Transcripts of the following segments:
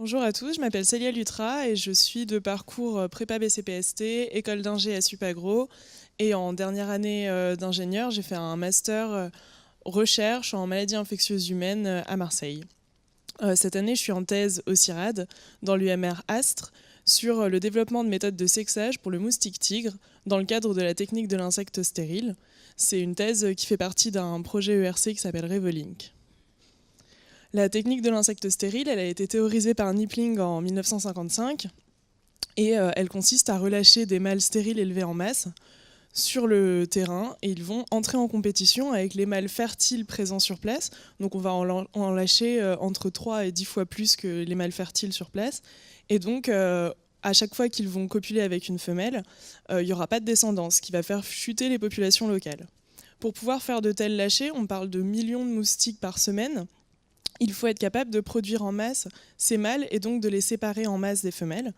Bonjour à tous, je m'appelle Célia Lutra et je suis de parcours prépa BCPST, école d'ingé à Supagro. Et en dernière année d'ingénieur, j'ai fait un master recherche en maladies infectieuses humaines à Marseille. Cette année, je suis en thèse au CIRAD, dans l'UMR Astre, sur le développement de méthodes de sexage pour le moustique tigre, dans le cadre de la technique de l'insecte stérile. C'est une thèse qui fait partie d'un projet ERC qui s'appelle Revolink. La technique de l'insecte stérile, elle a été théorisée par Knipling en 1955 et elle consiste à relâcher des mâles stériles élevés en masse sur le terrain et ils vont entrer en compétition avec les mâles fertiles présents sur place. Donc on va en lâcher entre 3 et 10 fois plus que les mâles fertiles sur place. Et donc à chaque fois qu'ils vont copuler avec une femelle, il n'y aura pas de descendance, ce qui va faire chuter les populations locales. Pour pouvoir faire de tels lâchers, on parle de millions de moustiques par semaine. Il faut être capable de produire en masse ces mâles et donc de les séparer en masse des femelles.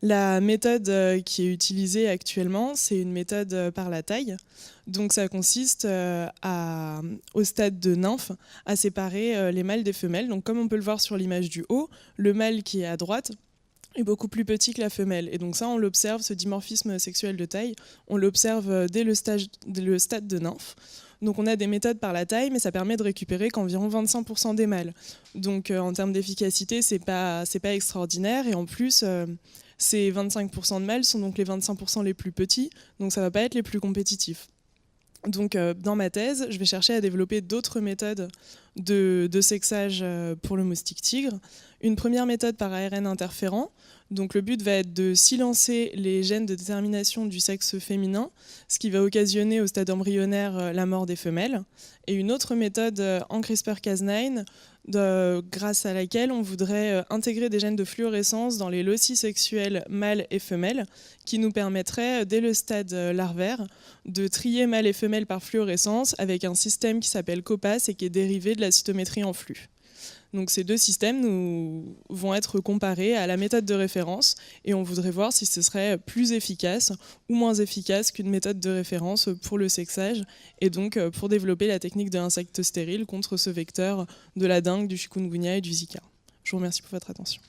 La méthode qui est utilisée actuellement, c'est une méthode par la taille. Donc ça consiste au stade de nymphe à séparer les mâles des femelles. Donc comme on peut le voir sur l'image du haut, le mâle qui est à droite est beaucoup plus petit que la femelle. Et donc ça, on l'observe, ce dimorphisme sexuel de taille, on l'observe dès le stade de nymphe. Donc on a des méthodes par la taille, mais ça permet de récupérer qu'environ 25% des mâles. Donc en termes d'efficacité, c'est pas extraordinaire. Et en plus, ces 25% de mâles sont donc les 25% les plus petits, donc ça va pas être les plus compétitifs. Donc dans ma thèse, je vais chercher à développer d'autres méthodes de sexage pour le moustique tigre. Une première méthode par ARN interférent. Donc le but va être de silencer les gènes de détermination du sexe féminin, ce qui va occasionner au stade embryonnaire la mort des femelles. Et une autre méthode en CRISPR-Cas9, grâce à laquelle on voudrait intégrer des gènes de fluorescence dans les loci sexuels mâles et femelles, qui nous permettrait, dès le stade larvaire, de trier mâles et femelles par fluorescence avec un système qui s'appelle COPAS et qui est dérivé de la cytométrie en flux. Donc ces deux systèmes vont être comparés à la méthode de référence et on voudrait voir si ce serait plus efficace ou moins efficace qu'une méthode de référence pour le sexage et donc pour développer la technique de l'insecte stérile contre ce vecteur de la dengue, du chikungunya et du Zika. Je vous remercie pour votre attention.